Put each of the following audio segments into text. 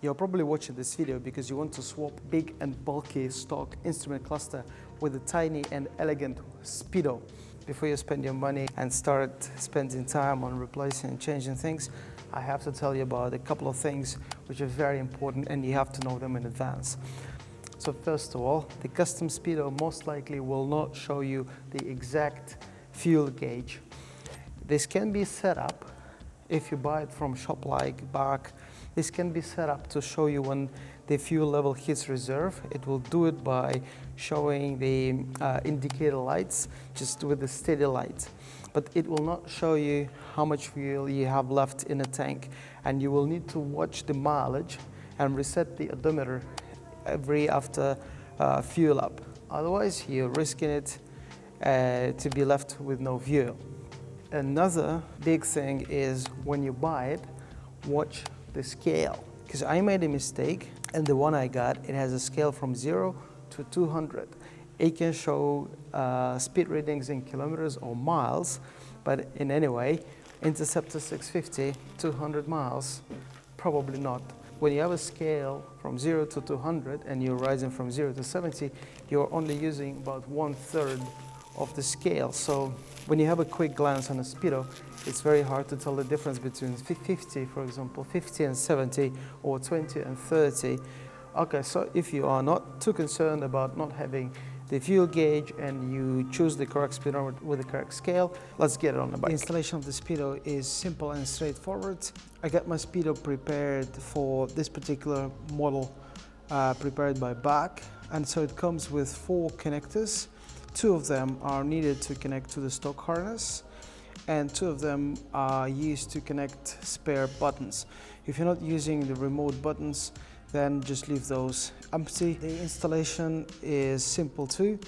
You're probably watching this video because you want to swap big and bulky stock instrument cluster with a tiny and elegant speedo. Before you spend your money and start spending time on replacing and changing things, I have to tell you about a couple of things which are very important and you have to know them in advance. So first of all, the custom speedo most likely will not show you the exact fuel gauge. This can be set up if you buy it from a shop like Bark. This can be set up to show you when the fuel level hits reserve. It will do it by showing the indicator lights just with the steady light. But it will not show you how much fuel you have left in a tank, and you will need to watch the mileage and reset the odometer after fuel up. Otherwise, you're risking it to be left with no fuel. Another big thing is when you buy it, watch the scale, because I made a mistake and the one I got, it has a scale from 0 to 200. It can show speed readings in kilometers or miles, but in any way, Interceptor 650, 200 miles, probably not. When you have a scale from 0 to 200 and you're rising from 0 to 70, you're only using about 1/3 of the scale. So when you have a quick glance on a speedo, it's very hard to tell the difference between 50, for example, 50 and 70, or 20 and 30. Okay, so if you are not too concerned about not having the fuel gauge and you choose the correct speedo with the correct scale, let's get it on the bike. The installation of the speedo is simple and straightforward. I got my speedo prepared for this particular model, prepared by Bark, and so it comes with 4 connectors. 2 of them are needed to connect to the stock harness, and 2 of them are used to connect spare buttons. If you're not using the remote buttons, then just leave those empty. The installation is simple too.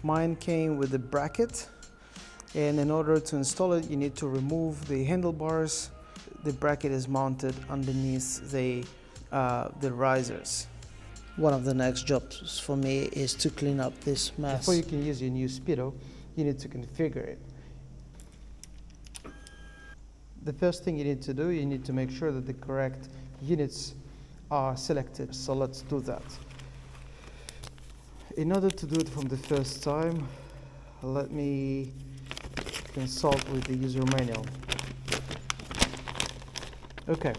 Mine came with a bracket, and in order to install it, you need to remove the handlebars. The bracket is mounted underneath the risers. One of the next jobs for me is to clean up this mess. Before you can use your new speedo, you need to configure it. The first thing you need to do, you need to make sure that the correct units are selected. So let's do that. In order to do it from the first time, let me consult with the user manual. Okay,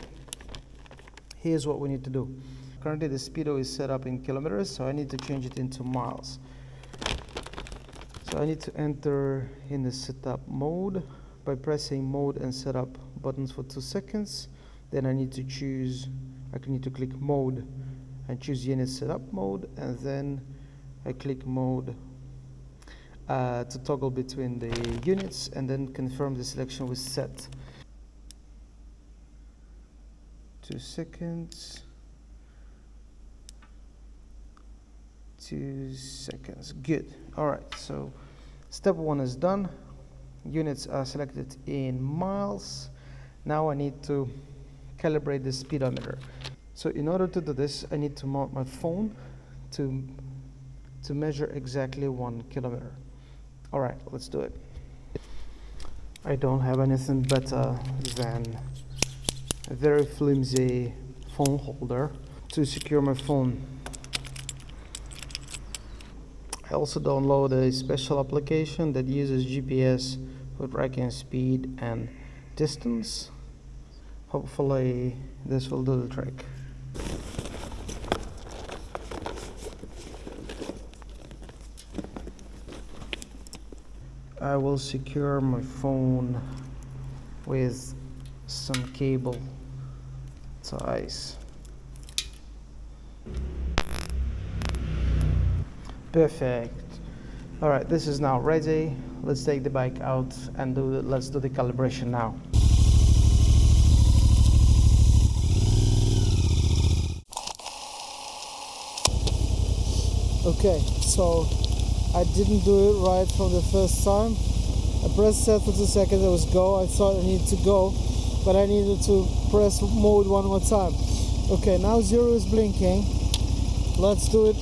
here's what we need to do. Currently the speedo is set up in kilometers, so I need to change it into miles. So I need to enter in the setup mode by pressing mode and setup buttons for 2 seconds. Then I need to click mode and choose unit setup mode, and then I click mode to toggle between the units, and then confirm the selection with set. 2 seconds. 2 seconds. Good. All right, so step 1 is done. Units are selected in miles. Now I need to calibrate the speedometer. So in order to do this, I need to mount my phone to measure exactly 1 kilometer. All right, let's do it. I don't have anything better than a very flimsy phone holder to secure my phone. I also download a special application that uses GPS for tracking speed and distance. Hopefully this will do the trick. I will secure my phone with some cable ties. Perfect. All right, this is now ready. Let's take the bike out and let's do the calibration now. Okay, so I didn't do it right from the first time. I pressed set for 2 seconds, it was go. I thought I needed to go, but I needed to press mode 1 more time. Okay, now 0 is blinking. Let's do it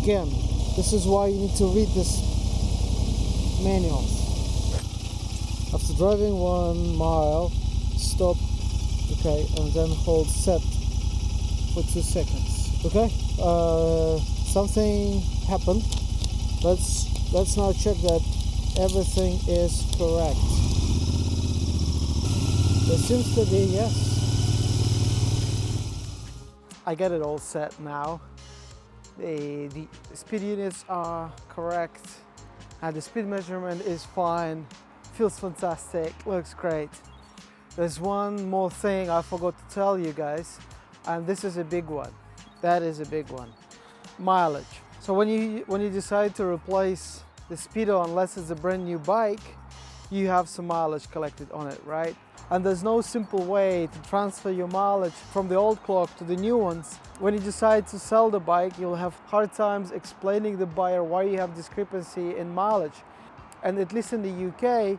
again. This is why you need to read this manual. After driving 1 mile, stop, okay, and then hold set. for 2 seconds. Okay, something happened. Let's now check that everything is correct. It seems to be yes. I get it all set now. The speed units are correct and the speed measurement is fine. Feels fantastic, looks great. There's one more thing I forgot to tell you guys, and this is a big one. That is a big one. Mileage. So when you decide to replace the speedo, unless it's a brand new bike, you have some mileage collected on it, right? And there's no simple way to transfer your mileage from the old clock to the new ones. When you decide to sell the bike, you'll have hard times explaining to the buyer why you have discrepancy in mileage. And at least in the UK, a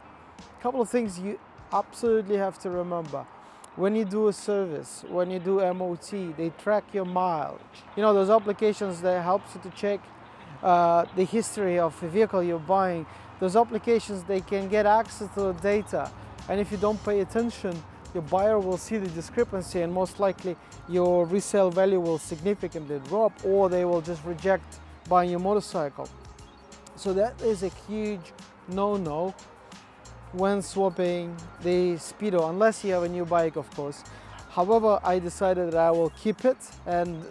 couple of things you absolutely have to remember. When you do a service, when you do MOT, they track your mileage. You know, those applications that help you to check the history of the vehicle you're buying. Those applications, they can get access to the data. And if you don't pay attention, your buyer will see the discrepancy and most likely your resale value will significantly drop, or they will just reject buying your motorcycle. So that is a huge no-no when swapping the speedo, unless you have a new bike, of course. However, I decided that I will keep it, and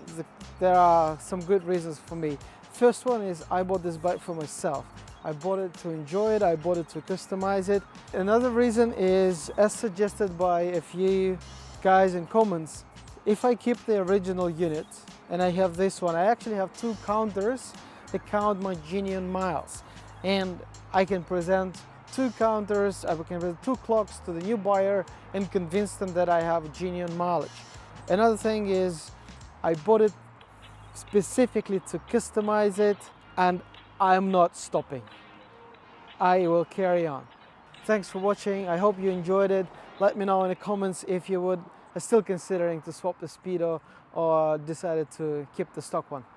there are some good reasons for me. First one is I bought this bike for myself. I bought it to enjoy it, I bought it to customize it. Another reason is, as suggested by a few guys in comments, if I keep the original unit and I have this one, I actually have 2 counters that count my genuine miles. And I can present 2 counters, I can present 2 clocks to the new buyer and convince them that I have genuine mileage. Another thing is, I bought it specifically to customize it, and I'm not stopping. I will carry on. Thanks for watching. I hope you enjoyed it. Let me know in the comments if you are still considering to swap the speedo or decided to keep the stock one.